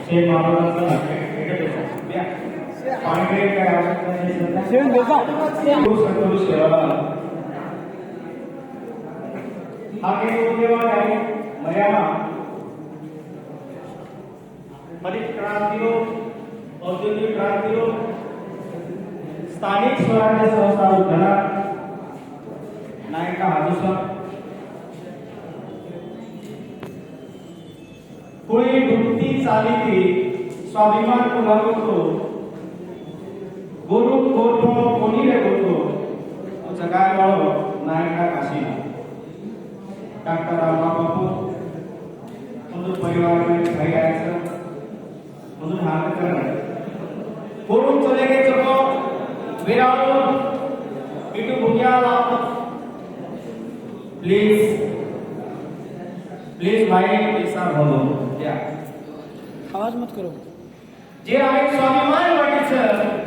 शेण मानवाचं पाणी काय आवश्यक नाही शेण संतोष सेवा आगे उद्देवा आहे मर्यादा हरित क्रांतिरो औद्योगिक क्रांतिरो स्थानिक स्वराज्य संस्था उद्धारा नायका हादुसा कोणी दुःखी चालीती स्वाभिमान पुन्हा करतो गुरु गोठो कोणी रे गोठो जगाय वाळो नायका काशी डॉक्टर रामबाबू मुझे परिवार में भाई आए सर मुझे हाथ कर गुरु चले गए चलो विरालो इटू भुकिया लाओ प्लीज प्लीज भाई ऐसा बोलो क्या आवाज मत करो जे आम्ही स्वाभिमान वाटायचं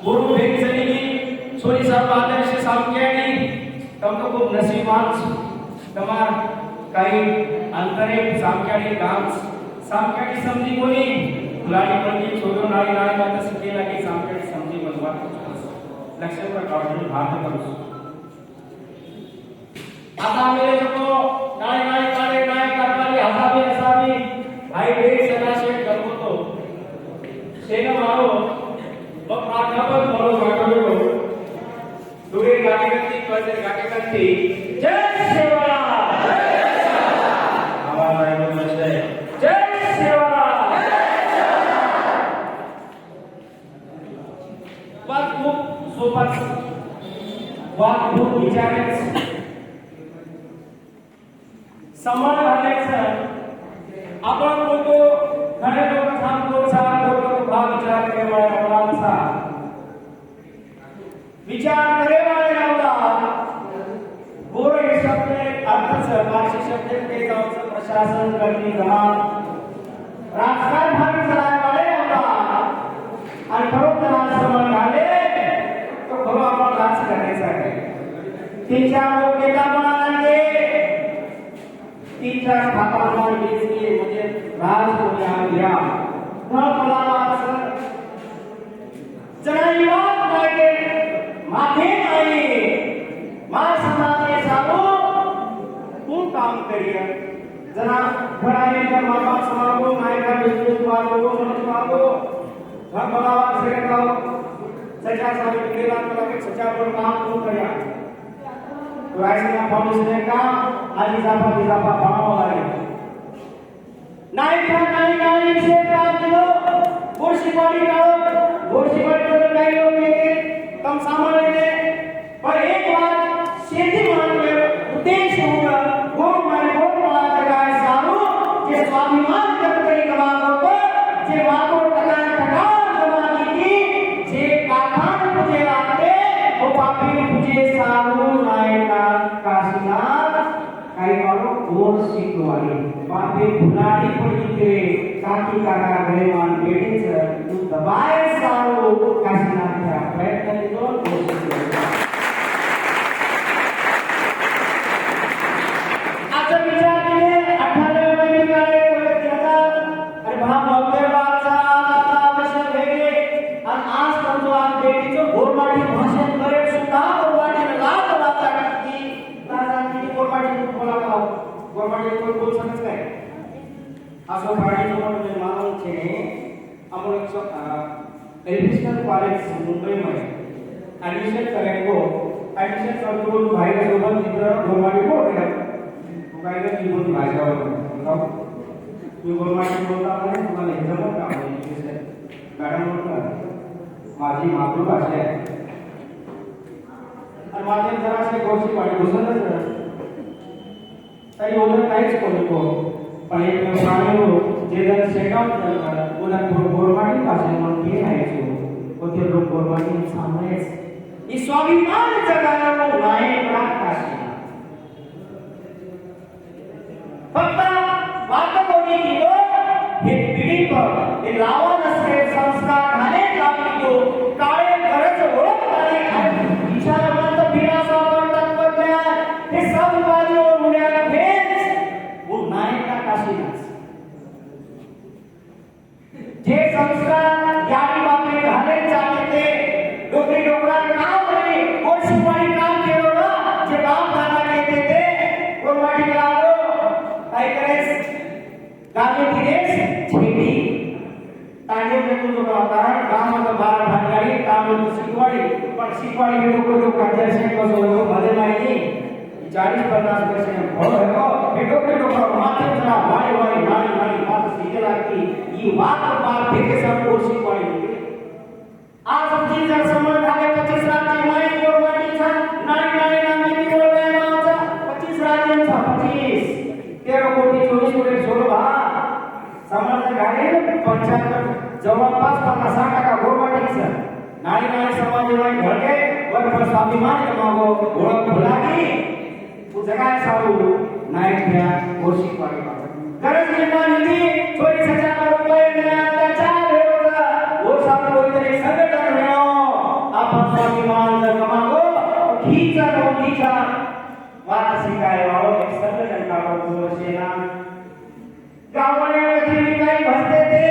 गुरु भेट झाली की सोनी साहेब आदर्श सामग्यानी तमको खूप नसीबाच तमार काही अंतरे सामग्यानी काम सामग्यानी समजी कोणी लाडी पडली छोडून नाडी नाडी माता शिकेला की सामग्यानी समजी बनवा लक्ष्य पर काढून भाग करू आता मेरे को नाडी नाडी काढे नाडी काढली हसाबी हसाबी भाई भेट सदाशे करतो सेना मारो मग प्रार्थना मारो वाटलो दुरे गाठीगंती कर्जर गाठीगंती जय सेवालाल जय सेवालाल आवाज आयो नसते जय सेवालाल जय सेवालाल बात खूप सोपाच बात खूप विचारायचं समान घालायचं आपण बोलतो खरे लोक थांबतो चार लोक भाग विचार केवळ मुलांचा विचार करे वाले नावला गोरे शब्द अर्थ पाचशे शब्द ते गावचं प्रशासन करणी जमान राजकारण भाग चलाय वाले नावला आणि खरोखर आश्रमण झाले तो खरो आपण राज करायचा आहे तीन चार लोक एका म्हणाले तीन चार खाताना बेसली म्हणजे राज होण्या न पलावा सर जनाईवाद मागे माथे नाही मार समाजे सारो तू काम करिए जना घराने कर मामा समागो नायका बिस्कुट वालो मन वालो घर पलावा से का सजा सारी केला तो सजा पर काम तू करिया तो ऐसे फाउंडेशन का आज इजाफा बढ़ावा है नाई से काम करो कुर्सी वाली करो कुर्सी वाली तो नहीं लोगे कम सामान लेंगे पर एक बार सीधी मान के उद्देश्य होगा वो माला जगह सारू जे स्वाभिमान जब करी कमा को जे वाको टका जमा की जे काकान तुझे लाते वो पापी तुझे सारू नायका काशीनाथ काही करो गोर शिकवाली बापे गुनाडी पडली ते काकी काका गरेमान बेडीच तू दबाय सारो काशीनाथच्या प्रयत्न केलो आता विचार केले 98 महिने काळे त्याचा अरे भावते वाचा आता वर्ष वेगळे आणि आज पण आज बेडीचं गोरमाटी भाषण करे सुद्धा गोरमाटी लाज वाचा की दादांनी गोरमाटी बोलावं गोरमाटी कोण बोल सकत काय असो पाणी म्हणजे मानव છે અમુક એડમિશન કોલેજ મુંબઈમાં એડમિશન કરેગો એડમિશન કરતો ભાઈ સોબત મિત્ર ગોરમાટી બોલે ભાઈ જીવન ભાષા बताओ तू गवर्नमेंट बोलता है तुम्हाला एकदम काम आहे मॅडम बोलता माझी मातृभाषा आहे आणि माझे जरासे गोष्टी पाणी घुसतच तरी ओळख काहीच कोणको पण एक प्राणी जे जर सेटआउट करतात उन्हा गोरमाटी भाषा म्हणून हे आहे होते लोक गोरमाटी सामनेच ही स्वाभिमान जगाला नाही प्राकाशी फक्त वाद कोणी दिलो हे पिढी पर हे लावण असते संस्कार घाले लावली तो काळे गरज ओळख नाही विचारवंत पिढा सावरतात बदल्या हे सब वाली और मुळ्या भेज वो नायका काशीनाथ संस्कार याडी बापे घाले जाते ते डोकरी डोकरा काम रे गोशिवाई काम केलो ना जे बाप दादा कहते थे कोरवाडी लावो काय करेस गावी दिनेस छेडी तांडे में तुझो कारण काम तो बार भागाडी काम तो शिकवाडी पण शिकवाडी में डोकरी डोकरा जैसे कसो भले माहिती 40-50 वर्ष हो हे डोकरी डोकरा माथे जरा वाई वाई नानी नानी बात सीधे लागती ये बात बात देखे सब कोशिश पड़ी आज समझी जर समझ खाले 25 राज्य माई कोरवाडी छा नानी नानी नानी की बोल गए माचा 25 राज्य छा 25 13 कोटी 24 कोटी 16 भा समझ गाडी 75 जवळपास 50% कोरवाडीचं नानी नानी समाजवाई घडे वर स्वाभिमान कमावो ओळख भुलागी तू जगाय सारू नायक घ्या कोशिश पडी गरज निर्माण होती 40,000 रुपये मिळाल्याच्या वेळेला वो साथ कोणीतरी संघटन मिळव आपण स्वाभिमान जर कमावो खीचा वाट शिकाय वाव एक संघटन काढतो सेना गावाने कधी काही भसते ते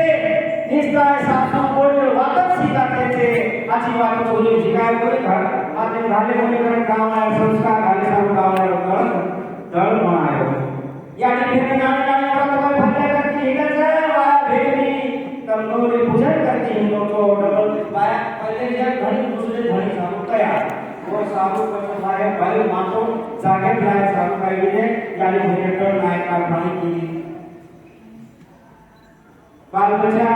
निस्ताय सासू बोल वाटच शिकाते ते अशी वाट बोलून शिकाय कोणी आते झाले कोणी करत गावाला संस्कार झाले सारू गावाला दळ म्हणायो या ठिकाणी नाणी व्रत भरल्या करते हिडच वा भेटली तंदोरी पूजन करते हिंदोचो डबल बाया पहिले जे घणी दुसरे घणी सारू कया वो सारू कसं साहेब बाई मातो जागे राय सारू काही दिले याली भेटल नायका भाई केली बालबच्चा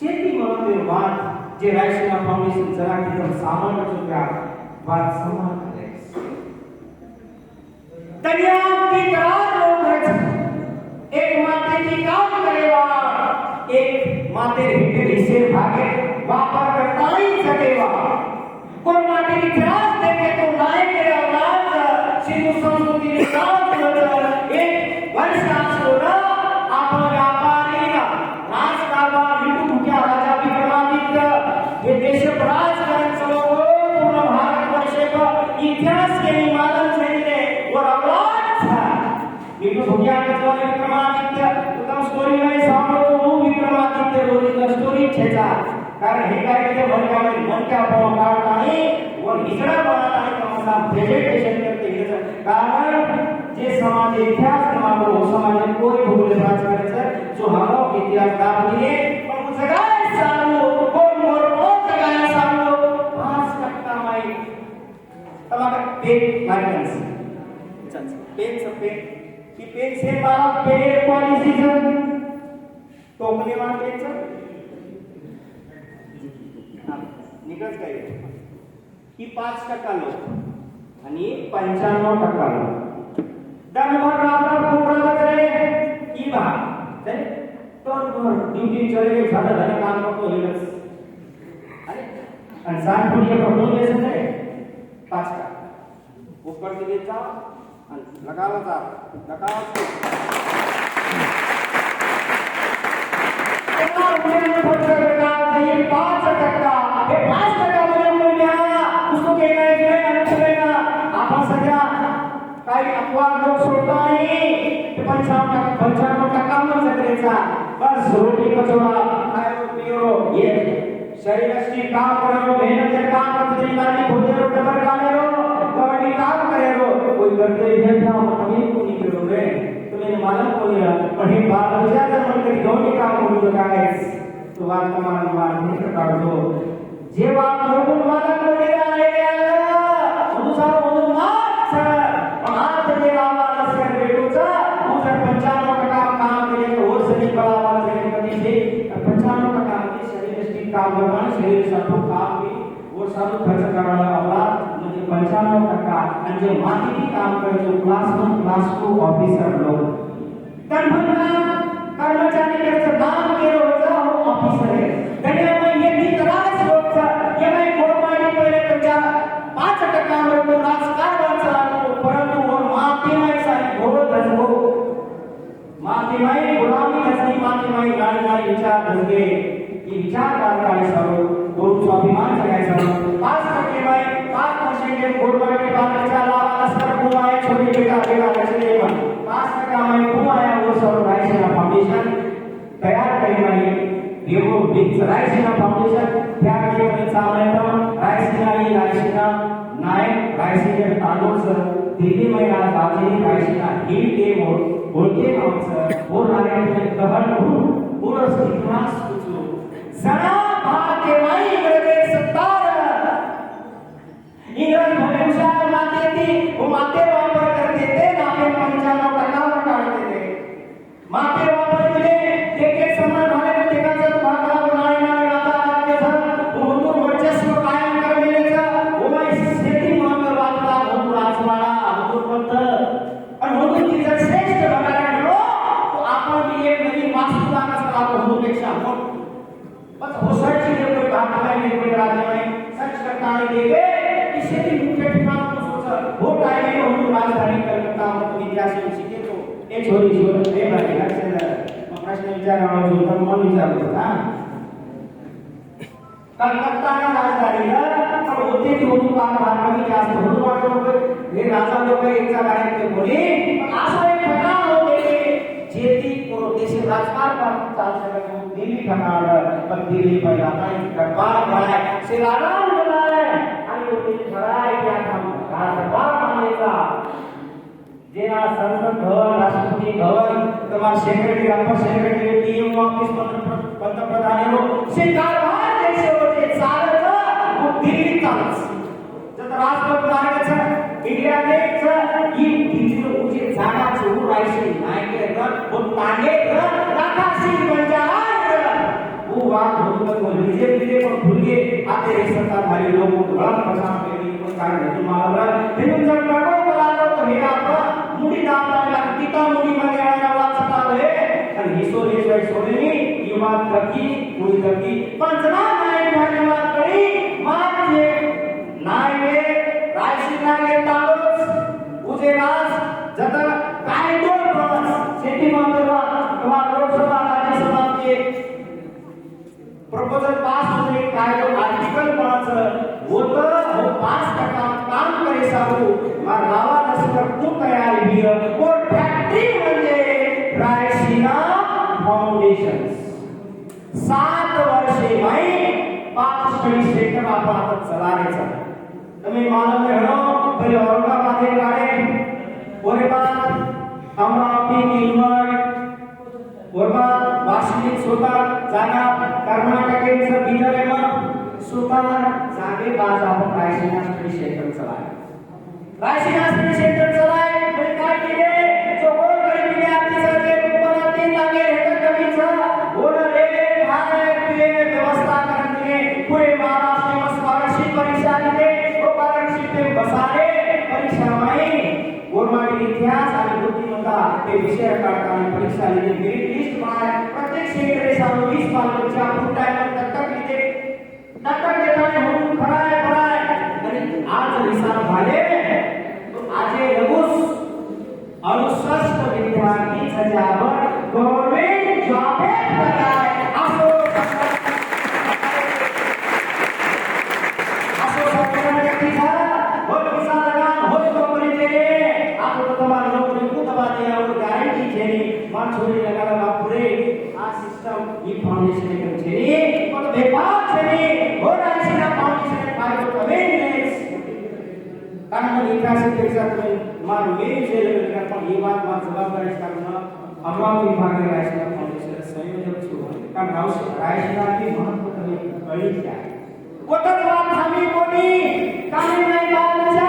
शेती म्हणून बात जे रायसेना फाउंडेशन जरा किती सामान्य चुका बात समान करे दरिया की तरह लोग रहते एक माते की काम करेगा एक माते हिटे हिस्से भागे वापर करता ही सकेगा कोई माते की त्रास देखे तो नाय के औलाद सिंधु संस्कृति के साथ एक वर्ष आसोरा आपण व्यापारी राजकारभार विटू मुख्य राजा विक्रमादित्य हे देश राजकारण चलो पूर्ण भारतवर्ष इतिहास के मालूम छेले और औलाद था विटू मुख्य राजा विक्रमादित्य उत्तम स्टोरी में सामने तो विक्रमादित्य रोज स्टोरी छेचा कारण हे काय के मन क्या काढता नाही और हिजडा बनता नाही कमसा प्रेजेंटेशन करते कारण जे समाज इतिहास कमावो समाज कोई भूल राज करायचं जो हवा इतिहास दाखवले पण सगळ्यात सारू कोण मोर सगळ्यात सारू 5% माई तमाका पेन मार्कन्स पेन की पेन से बाला पेन पॉलिसी टोकले मार्केटचं निकच काय की 5% लोक आणि 95% लोक दमभर राबरा पूर्ण करे की बा चल तो ड्यूटी चले गए साधा धन काम करतो हेलस आणि सांग पुढे प्रपोज लेसन आहे 5% ऊपर से देता आणि लगावा एका रुपयाने खर्च करता ये 5% हे 5% मध्ये मूल्य उसको कहना है अनुसरेगा आपण सगळा काही अपवाद लोक सोडताय 95% मग सगळेचा बस रोटी कचोरा खायो पियो ये शरीरची काम करो मेहनत काम करते गाड़ी खोदे रो डबर काढे रो गाड़ी काम करे रो कोई करते भेटा तुम्ही कोणी केलो रे तुम्ही मालूम कोणी पण हे बाल विचार मन करी दोन्ही काम करू काय तो वर्तमान मार्ग काढतो जेव्हा प्रभू मला कोणी आले तुझा म्हणून माच महात जे गावाला सर भेटूचा उजर 95% काम केले तो सनी कळावा जे कधी ते 95% के शरीर काम करना शरीर सब काम भी वो सब खर्च करायला हवा म्हणजे 95% आणि जे माहिती काम करायचो क्लास 1 क्लास 2 ऑफिसर लोक तन्मना कर्मचारी के काम केलं होतं हो ऑफिसर आहे त्यामुळे येथे त्रास होता ये मैं कोरमाडी पहिले तुमच्या 5% वर राजकारण चालतो परंतु वो माफी नाही सारी घोळ धसको माफी नाही गुलामी नसली माफी नाही गाडी विचार धसके ही विचार करणारे सर्व गुरु स्वाभिमान जगायचा 5% बाय 5% कोरमाडी बाळाच्या लावा असर बुवाय छोटी बेटा लक्ष्मी 5% में बुवाया वो सर्व रायसेना फाउंडेशन तैयार करी रायसीना फाउंडेशन त्या ठिकाणी चालवतं रायसीना नायक रायसीना तांडूळसर दिल्ली महिला गाजरी रायसीना ही टीम बोलते नावचं बोलणारे कहल पूर्ण इतिहास सुचलो सणा भाग्य माई इंग्रजे सत्तार इंग्रज भविष्यात माते ती वो माते वापर करते थे नापे 95% काढते थे माते वापर केले एक समान झाले ठिकाणचा भागला बनायला राजा के सर वो हिंदू वर्चस्व कायम करण्याचा वो शेती मार्ग वाचला हिंदू राजवाडा हिंदू पंथ आणि हिंदू की जर श्रेष्ठ बघायला गेलो तो आपण भी एक नवीन वास्तुता नसता हिंदू पेक्षा बस हो सर्च के कोई बात नहीं कोई राज्य में सर्च करता है देखे कि शेती मुख्य ठिकाण सोच वो टाइम में हिंदू राजधानी कलकत्ता में इतिहास शिके तो एक छोरी हे बाकी लक्षात प्रश्न विचारणार होतो तर मन विचारत होता कलकत्ता राजधानीला पण होते की होतो भारतामध्ये जास्त होतो वाटतो हे राजा लोक एकचा कार्यक्रम ते बोली पण असं एक ठिकाण होते जेती देश राजकारण चाल सकते दिल्ली ठिकाण पण दिल्ली पहिला नाही दरबार बनाय से राम बनाय आणि होते ठराय क्या काम दरबार मानायचा जेना संसद भवन राष्ट्रपति भवन तुम्हारा सेक्रेटरी अपर सेक्रेटरी टीएम ऑफिस पंतप्रधान हो से कारभार जैसे होते चालत वो दिल्ली चालत जत राष्ट्रपति बनायचं इंडिया गेटचं ही दिल्ली उचे जागा चोरू राहायची नाही के रथ वो तांगे रथ राखासी पंजाब वो बात बहुत को बीजेपी पर भूल गए आते रे सत्ताधारी लोग गलत पहचान के लिए कोई कारण नहीं मालूम फिर जब काको बला तो हेरा मुड़ी दाता किता मुड़ी मध्ये आया वाचता है आणि हिसोले सोडली ही बात नक्की मुड़ी नक्की पंचना नाही झाली बात करी माझे नायके रायसीना के तालुक उजे राज जत काय दोन बस शेती मात्रवा किंवा लोकसभा राज्यसभा के प्रपोजल पास होने काय तो आर्टिकल पास होतं वो 5% काम करे सारू मार गावा नसकर खूप तयार ही और फॅक्टरी म्हणजे रायसीना फाउंडेशन 7 वर्षे माई 5 स्टडी सेंटर आपण आता चलायचा तुम्ही मालूम है हो पहले औरंगाबाद में गाड़े और बाद अमरावती नीलमठ और बाद वाशिम सोता जागा कर्नाटक के सब बिदर में सोता जागे बाद आपण रायसीना स्टडी सेंटर चलाए रायसीना स्टडी सेंटर चलाए फिर काय केले जो गोल गरीबी आती सगळे उत्पन्न 3 लागे हेक्टर जमीनचा गोल रे खाणे पिणे व्यवस्था करणे पुढे महाराष्ट्र में स्कॉलरशिप परीक्षा दिले वो स्कॉलरशिप पे बसारे परीक्षा में गोरमाटी इतिहास आणि बुद्धिमत्ता हे विषय काढताना परीक्षा दिली मेरिट लिस्ट बनाए प्रत्येक सेक्टर सालो 20 पालकांच्या फुल टाइम दत्तक दिले दत्तक देताना म्हणून खराय आणि आज रिसार झाले तो आजे लगूस 68 विद्यार्थी सजावर गव्हर्नमेंट जॉब कराय असो सरकार व्यक्ती झाला हो पैसा लगा हो नोकरी दे आप तो तुम्हारा नौकरी को दबा दिया और गारंटी छेनी मान छोड़ी लगा बापुरे आ सिस्टम ई फाउंडेशन के छेनी और बेकार छेनी हो रायसीना फाउंडेशन काय तो कमेंट्स कारण इतिहास के साथ में मार मेरी से लेकर पण ही बात मार जबाबदारी करना अमरावती विभाग रायसीना फाउंडेशन संयोजक छु कारण रायसीना की महत्व तुम्ही कळली काय कोतच बात आम्ही कोणी काही नाही बालचा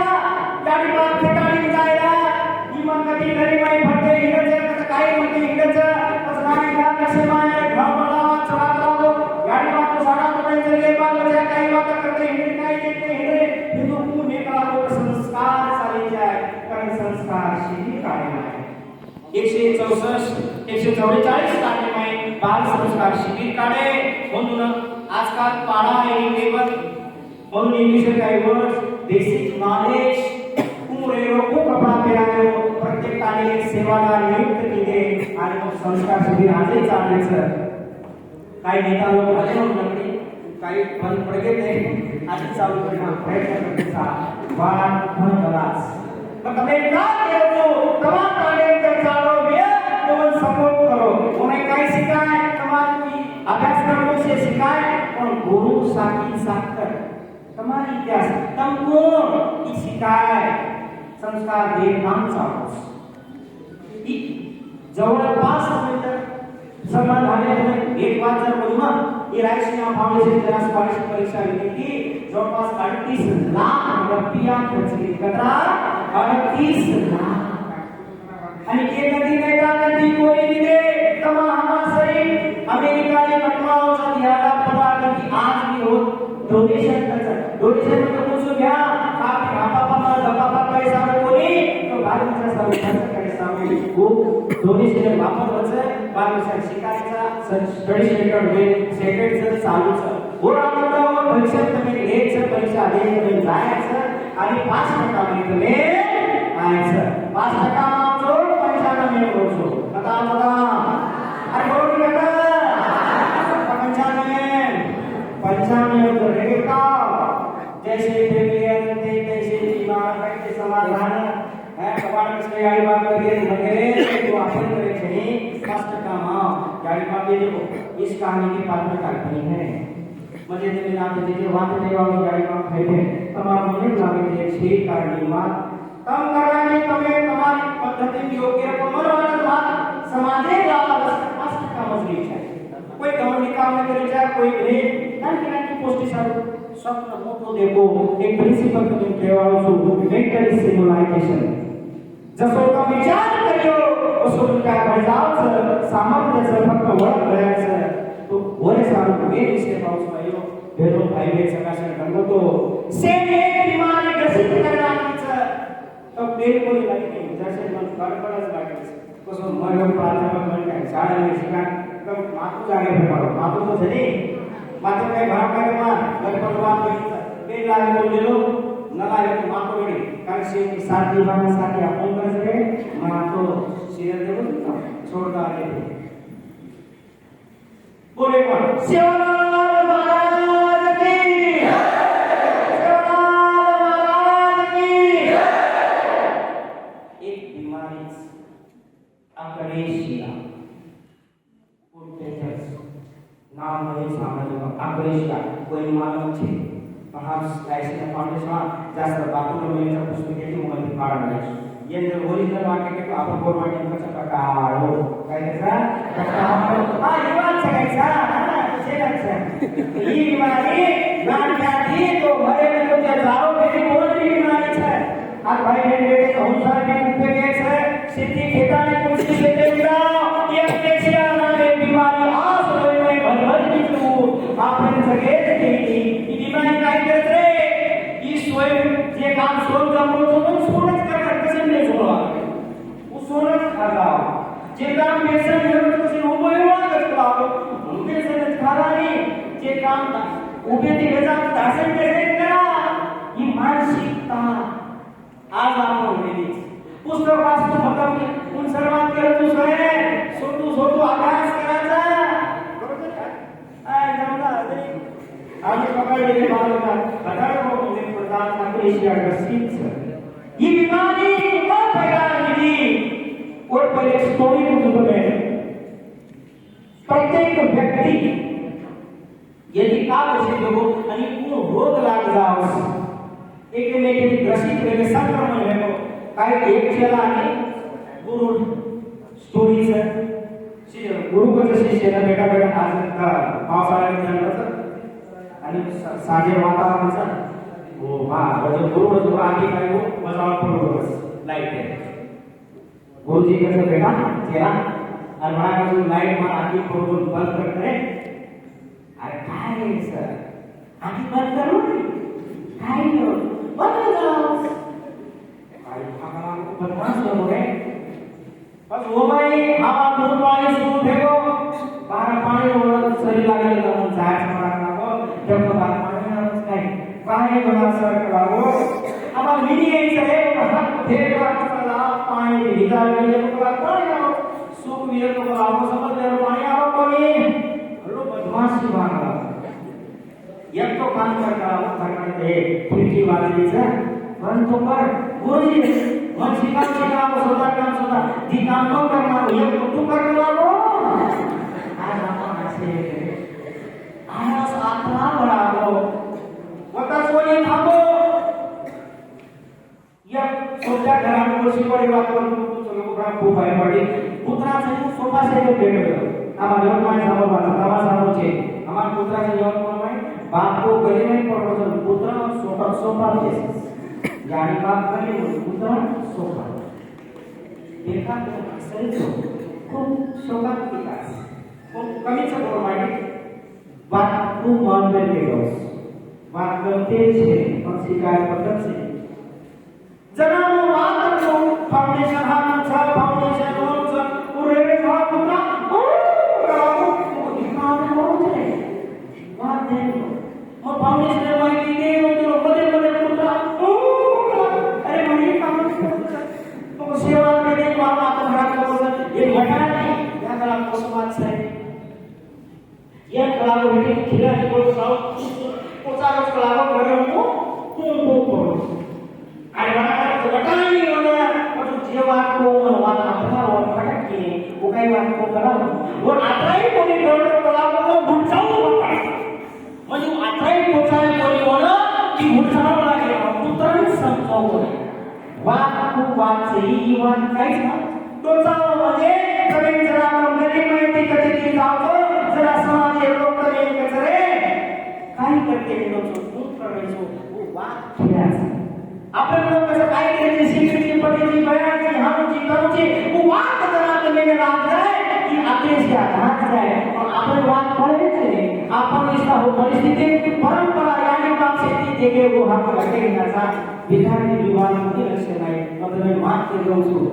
गाडी बात ठिकाणी जायला इमान कधी घरी नाही फटे इकडचं काही म्हणते इकडचं असं नाही का कसे माय घर बनावा चला लावो गाडी बात साडा रुपये चले बालचा काही बात करते हिंदी काही देते हिंदी हिंदू को नेकला लोक संस्कार चाली जाय कारण संस्कार शिही कायम आहे 164 144 तारखेला बाल संस्कार शिबिर काढे म्हणून आजकाल पाडा आहे टेबल म्हणून इंग्लिश काही वर्ड्स बेसिक नॉलेज कुमुरे रोको कपडा पेरायो प्रत्येकाने एक सेवादार नियुक्त केले आणि मग संस्कार शिबिर आजही चालण्याचं काही नेता लोक आले म्हणून काही बंद पडले नाही आधी चालू करण्याचा प्रयत्न करण्याचा वाट म्हणताच मग कमेंट ना केलो तमाम कार्यक्रम चालू घे तो सपोर्ट करो उन्हें काही शिकाय तमाम अभ्यास साखी साखर તમારી ઇતિહાસ તમ કોણ ઈ શિકાય સંસ્કાર દેવનાमचा ઈ जवळपास समाधाने एक बात जर बोलू ना ये राष्ट्रीय फाउंडेशन जरा स्कॉलरशिप परीक्षा हुई थी जवळपास 38 लाख रुपया खर्च केले करा 38 लाख आणि के नदी नेता नदी कोणी दिले तमाम सही अमेरिकाने पटवाचा दियाला पडला की आज भी हो डोनेशन म्हणजे कुछ घ्या आपली बापाला दबाबा पैसा कोणी तो बालूचा सर्व पैसा खूप डोनेशन वापर होतं बालूचा शिकायचा स्टडी सेंटर वे सेक्रेटचं चालूचं गोरामध्ये परीक्षा तुम्ही घ्यायचं परीक्षा द्यायचं जायचं आणि 5% मध्ये आयचं 5% मावतो 95 मिळवतो आता अरे बोल बेटा 95 रेडी का जैसे प्रेमियन ते कैसे बीमार कैसे समाधान है भगवान कृष्ण गाड़ी बात करिए वगैरह तो अपन करे छे फर्स्ट काम गाड़ी बात ये देखो इस कहानी की पात्र काल्पनिक है मुझे तुम्हें नाम दीजिए वहां पे देवा गाड़ी बात है તમારું મને લાગે છે છે કારણમાં તમ કરવાની તમે તમારી પદ્ધતિ યોગ્ય પ્રમાણમાં વાત સમાજે લાવા ફર્स्ट काम જ છે કોઈ ગવર્નિંગ કામ ન કરી જાય કોઈ નહીં નાની પોસ્ટ સારું स्वप्न मोठो देखो एक प्रिंसिपल तुम्ही केवाळो सो मेंटली सिम्युलेशन जसो का विचार करियो असो तुमच्या बळजावचं सामर्थ्याचं फक्त ओळख करायचं तो ओरे सारू मे विषय पाऊस पाहिलो भेरो हायवे सकाशन करतो सेम एक विमान ग्रसित करण्याचं तो बिलकुल नाही जसे मन कडकडच लागायचं कसो मग प्राध्यापक म्हणतात शाळेत शिका तर मातू जागे भेटालो मातू तो झाली मात्र काही भागाकडे गणपतवाद बघितलं ते लागले बोललेलो न लागले तो मातो वेळी कारण शेवटी साथी बांधण्यासाठी आपण करायचं मातो शिरल देऊ सोडता आले बोले पण शिवलाल महाराज की शिवलाल महाराज की एक बीमारी अकलेशिया नाम है सामाजिक अकलेशिया कोई मानव छे perhaps राष्ट्रीय फाउंडेशन जास्त बातुरमेच्या पुस्तकाची माहिती काढणार आहे यांचे ओरिजिनल वाक्य की आपण गव्हर्नमेंट कसा प्रकार हो काय त्याचा हा युवान सगायचा शेलाचा ही बीमारी नाट्याची तो मरे तुमच्या जाओ बेटी कोणती बीमारी છે આ ભાઈ બેન બેटे સંસાર के उपयोग છે सिद्धि ठिकाने कुर्सी लेते जाओ ये अकलेशिया नामे बीमारी आज में भरभर की तू आपण सगळेच केली ही बीमारी काय करते ही स्वयं जे काम स्वयं जमवतो तो सोडत करणार कसं नाही सोडवा वो सोडत खाला जे काम बेसन घेऊन कसं उपयोगात करावं उभे सगळं खालानी जे काम उभे ते गजात दासन केले करा ही मानसिकता आज आपण गेली पुस्तक वाचतो फक्त उन सर्वात करत दुसरे सोटू अभ्यास करायचा बरोबर आहे जमला तरी आम्ही पकडलेले बालका पदार्थ म्हणजे प्रधान अकलेशिया ग्रसित ही बीमारी का पैदा हुई और पहले स्टोरी को तुम्हें प्रत्येक व्यक्ति यदि का विषय जो आणि पूर्ण रोग लाग जाओ एकमेकांनी ग्रसित केले संक्रमण व्हावं काय एक केला आणि गुरु स्टोरीचं गुरु कसं शिष्याला बेटा आज पावसाळ्यात जन्माचं आणि साजे वातावरणाचं हो हा म्हणजे गुरु जो आधी काय हो बजाव पूर्वच लाईट आहे गुरुजी कसं बेटा केला आणि मला लाईट मला आधी पूर्वच बंद करते अरे काय सर आधी बंद करू काय बंद जाओ काय भागला बदमाश लोग है बस वो भाई हवा दूध पानी सूट फेंको बाहर पानी और शरीर लगे तो जाए समारा को जब तो बाहर पानी ना उसका पानी बना सर कराओ अब मिनी है सर हाथ फेंक कर सला पानी भिजा ले तो पानी ना सूख भी तो आपको समझ ले पानी आओ कोई हेलो बदमाशी भागला एक तो काम करता करते खिड़की वाली से बंद तो कर गुरुजी मन शिकाव स्वतः काम स्वतः जी काम न करणार एक तू करणार आज आपण असे आज आपला बराबर કૂતરાને સોફા સેટ બેઠો આમાં યોગમાં સાંભળવાનું આવા સારું છે અમાર કૂતરાને યોગમાં બાપ को गले में पड़ो तो पुत्र सोफा सोफा पे यानी बाप गले में पुत्र सोफा देखा तो अक्सर जो खूब शोभा की बात खूब कमी से बोल मारी बात खूब मान में ले लो बात करते छे और शिकायत पद्धत से जनानो बात को फाउंडेशन हाथ छा फाउंडेशन लोन छा पूरे का पुत्र ओ दिखा में हो जाए बात देखो और फाउंडेशन में की दे तो बड़े बड़े पुत्र ओ अरे मम्मी काम तो सेवा में दे को आप हमरा को ये घटा नहीं या कला को समाज से ये कला को बेटे खिला को साउ पोचारो कला को करे को को अरे घटा नहीं होना और जे बात को बात अपना और फटक के वो कई बात को करा वो आत्राई को नहीं डर कला को भुचाओ म्हणजे आत्राई पोचाय कोणी होना की भुचाओ लागे पुत्र समजावो वाद खूप वाद ही वाद काहीच ना तो जाओ म्हणजे कधी जरा गरीब माहिती कधी ती जाओ जरा समाज लोक करे करे काही करते लोक खूप करायचो वो वाद खेळायचा आपण लोक कसं काय करायचे शिकण्याची पद्धती बयाची हाऊची करूची वो वाद जरा तुम्ही राग जाय की आदेश या हात जाय और आपण वाद पडायचे आपण इसका हो परिस्थिती परंपरा यानी बाप से देखे वो हम लगे ना सा विधान विवाद मध्ये लक्ष नाही मतलब मात के दोस्तों